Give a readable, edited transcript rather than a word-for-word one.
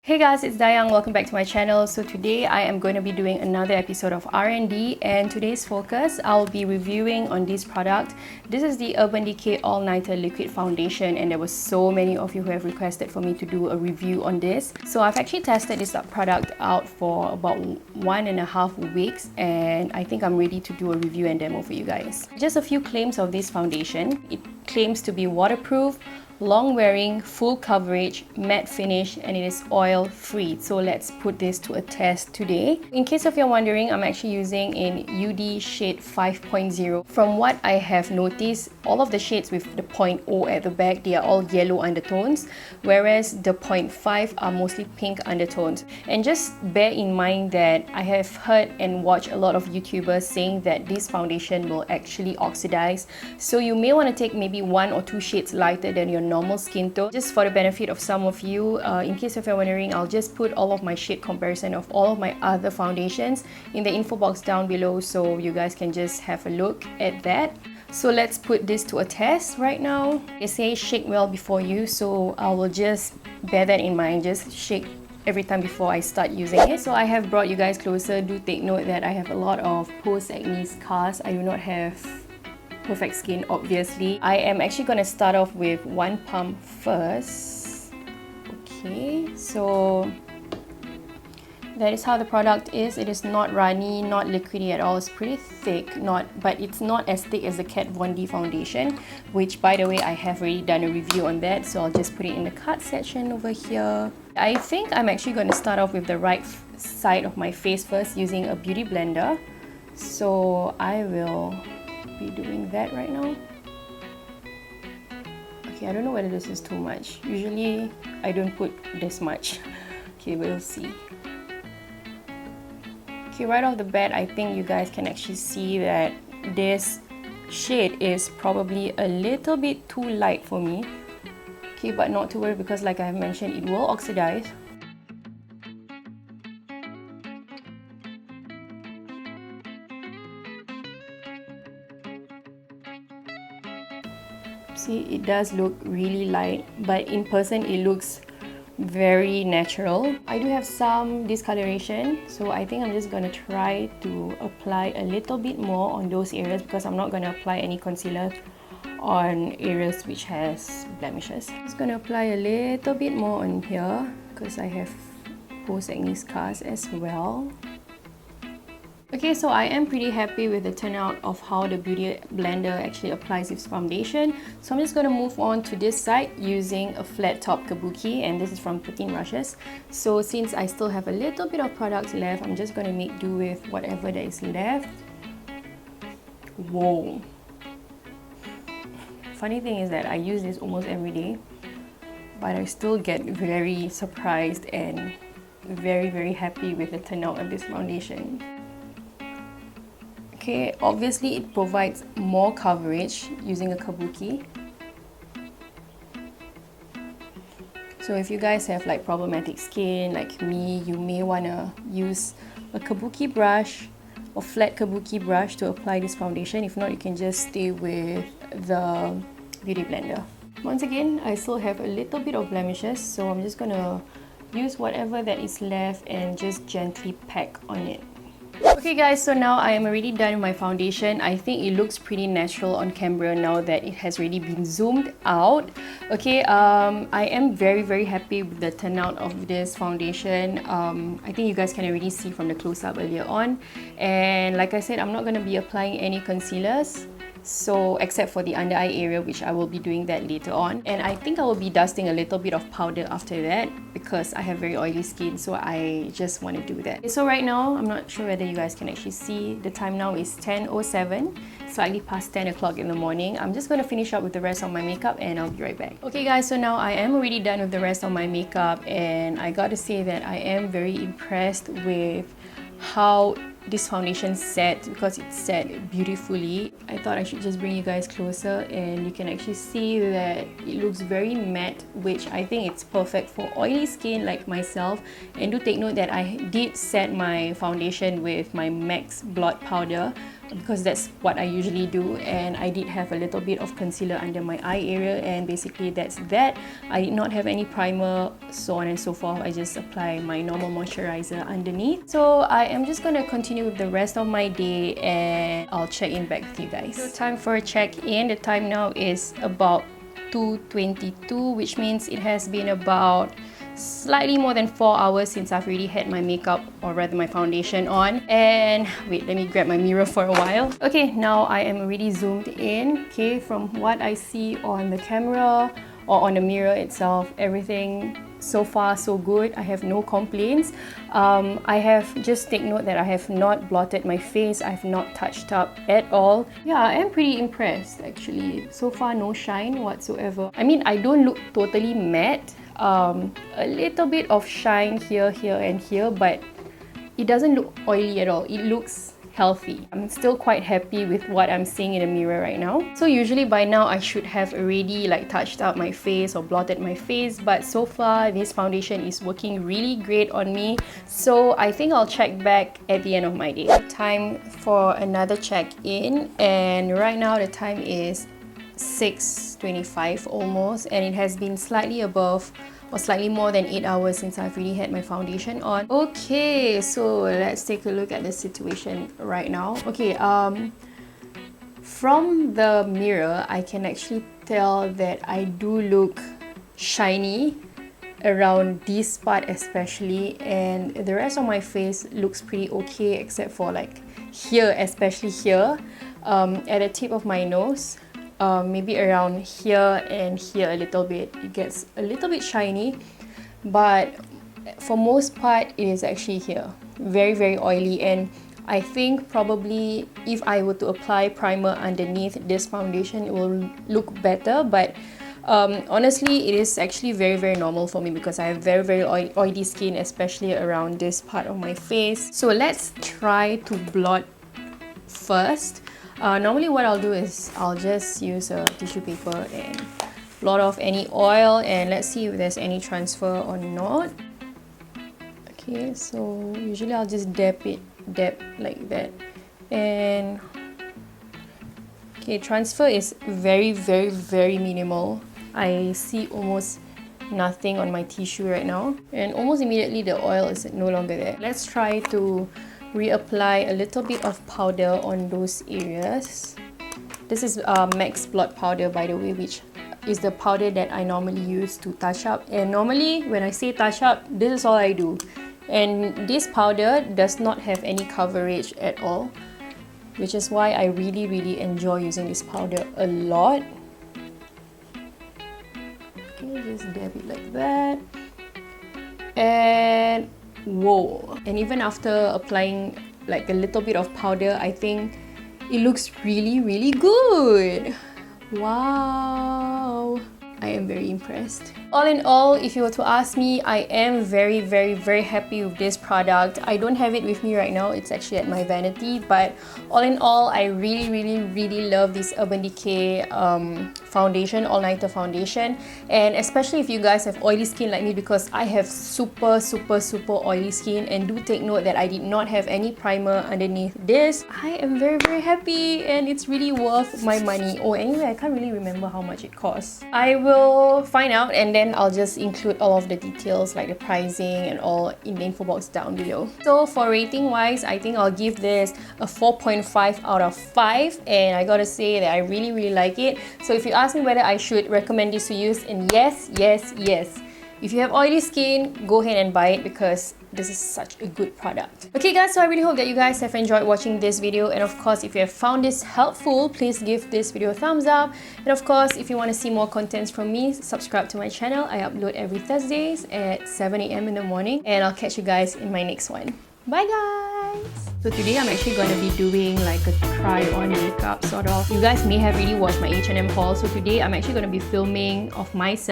Hey guys, it's Dayang. Welcome back to my channel. So today I am going to be doing another episode of R&D, and today's focus I'll be reviewing on this product. This is the Urban Decay All Nighter Liquid Foundation, and there were so many of you who have requested for me to do a review on this. So I've actually tested this product out for about 1.5 weeks, and I think I'm ready to do a review and demo for you guys. Just a few claims of this foundation. It claims to be waterproof, long wearing, full coverage, matte finish, and it is oil free. So let's put this to a test today. In case of you're wondering, I'm actually using in UD shade 5.0. From what I have noticed, all of the shades with the 0.0 at the back, they are all yellow undertones, whereas the 0.5 are mostly pink undertones. And just bear in mind that I have heard and watched a lot of YouTubers saying that this foundation will actually oxidize. So you may want to take maybe 1 or 2 shades lighter than your normal skin tone. Just for the benefit of some of you, in case if you're wondering, I'll just put all of my shade comparison of all of my other foundations in the info box down below, so you guys can just have a look at that. So let's put this to a test right now. They say shake well before use, so I will just bear that in mind. Just shake every time before I start using it. So I have brought you guys closer. Do take note that I have a lot of post-acne scars. I do not have perfect skin, obviously. I am actually going to start off with one pump first. Okay, so that is how the product is. It is not runny, not liquidy at all. It's pretty thick, but it's not as thick as the Kat Von D foundation, which by the way I have already done a review on that, so I'll just put it in the card section over here. I think I'm actually going to start off with the right side of my face first using a beauty blender. So I will be doing that right now. Okay, I don't know whether this is too much. Usually I don't put this much. Okay, we'll see. Okay, right off the bat, I think you guys can actually see that this shade is probably a little bit too light for me. Okay, but not to worry, because like I have mentioned, it will oxidize. See, it does look really light, but in person it looks very natural. I do have some discoloration, so I think I'm just going to try to apply a little bit more on those areas, because I'm not going to apply any concealer on areas which has blemishes. I'm just going to apply a little bit more on here because I have post-acne scars as well. Okay, so I am pretty happy with the turnout of how the beauty blender actually applies its foundation. So I'm just going to move on to this side using a flat top kabuki, and this is from 13 Rushes. So since I still have a little bit of products left, I'm just going to make do with whatever that is left. Whoa! Funny thing is that I use this almost every day, but I still get very surprised and very happy with the turnout of this foundation. Okay, obviously it provides more coverage using a kabuki. So if you guys have like problematic skin like me, you may want to use a kabuki brush or flat kabuki brush to apply this foundation. If not, you can just stay with the beauty blender. Once again, I still have a little bit of blemishes, so I'm just going to use whatever that is left and just gently pack on it. Okay guys, so now I am already done with my foundation. I think it looks pretty natural on camera now that it has already been zoomed out. Okay, I am very happy with the turnout of this foundation. I think you guys can already see from the close-up earlier on. And like I said, I'm not going to be applying any concealers, so except for the under eye area, which I will be doing that later on. And I think I will be dusting a little bit of powder after that, because I have very oily skin, so I just want to do that. So right now, I'm not sure whether you guys can actually see, the time now is 10:07, slightly past 10 o'clock in the morning. I'm just going to finish up with the rest of my makeup and I'll be right back. Okay guys, so now I am already done with the rest of my makeup, and I got to say that I am very impressed with how this foundation set, because it's set beautifully. I thought I should just bring you guys closer, and you can actually see that it looks very matte, which I think it's perfect for oily skin like myself. And do take note that I did set my foundation with my MAC blot powder because that's what I usually do, and I did have a little bit of concealer under my eye area, and basically that's that. I did not have any primer, so on and so forth. I just apply my normal moisturizer underneath. So I am just gonna continue with the rest of my day, and I'll check in back with you guys. So time for a check-in. The time now is about 2:22, which means it has been about slightly more than 4 hours since I've already had my makeup, or rather my foundation on. And wait, let me grab my mirror for a while. Okay, now I am already zoomed in. Okay, from what I see on the camera or on the mirror itself, everything so far so good. I have no complaints. I have just take note that I have not blotted my face. I have not touched up at all. Yeah, I am pretty impressed actually. So far no shine whatsoever. I mean, I don't look totally matte. A little bit of shine here, and here, but it doesn't look oily at all. It looks healthy. I'm still quite happy with what I'm seeing in the mirror right now. So usually by now I should have already like touched up my face or blotted my face, but so far this foundation is working really great on me. So I think I'll check back at the end of my day. Time for another check-in, and right now the time is 6:25 almost, and it has been slightly above or slightly more than 8 hours since I've really had my foundation on. Okay, so let's take a look at the situation right now. Okay, from the mirror I can actually tell that I do look shiny around this part especially, and the rest of my face looks pretty okay except for like here, especially here, at the tip of my nose. Maybe around here and here a little bit, it gets a little bit shiny, but for most part it is actually here. Very oily, and I think probably if I were to apply primer underneath this foundation it will look better, but honestly it is actually very normal for me because I have very oily skin, especially around this part of my face. So let's try to blot first. Normally what I'll do is I'll just use a tissue paper and blot off any oil, and let's see if there's any transfer or not. Okay, so usually I'll just dab like that, and okay, transfer is very minimal. I see almost nothing on my tissue right now, and almost immediately the oil is no longer there. Let's try to reapply a little bit of powder on those areas. This is Max Blot powder, by the way, which is the powder that I normally use to touch up. And normally when I say touch up, this is all I do. And this powder does not have any coverage at all, which is why I really enjoy using this powder a lot. Okay, just dab it like that. And whoa, and even after applying like a little bit of powder, I think it looks really good. Wow, I am very impressed. All in all, if you were to ask me, I am very happy with this product. I don't have it with me right now, it's actually at my vanity, but all in all, I really love this Urban Decay foundation, all-nighter foundation. And especially if you guys have oily skin like me, because I have super oily skin, and do take note that I did not have any primer underneath this. I am very happy, and it's really worth my money. Oh, anyway, I can't really remember how much it costs. I will find out, and then I'll just include all of the details like the pricing and all in the info box down below. So for rating wise, I think I'll give this a 4.5 out of 5, and I gotta say that I really like it. So if you ask me whether I should recommend this to use, and yes. If you have oily skin, go ahead and buy it because this is such a good product. Okay guys, so I really hope that you guys have enjoyed watching this video, and of course if you have found this helpful, please give this video a thumbs up. And of course, if you want to see more contents from me, subscribe to my channel. I upload every Thursdays at 7 AM in the morning, and I'll catch you guys in my next one. Bye guys! So today I'm actually going to be doing like a try on makeup sort of. You guys may have already watched my H&M haul, so today I'm actually going to be filming of myself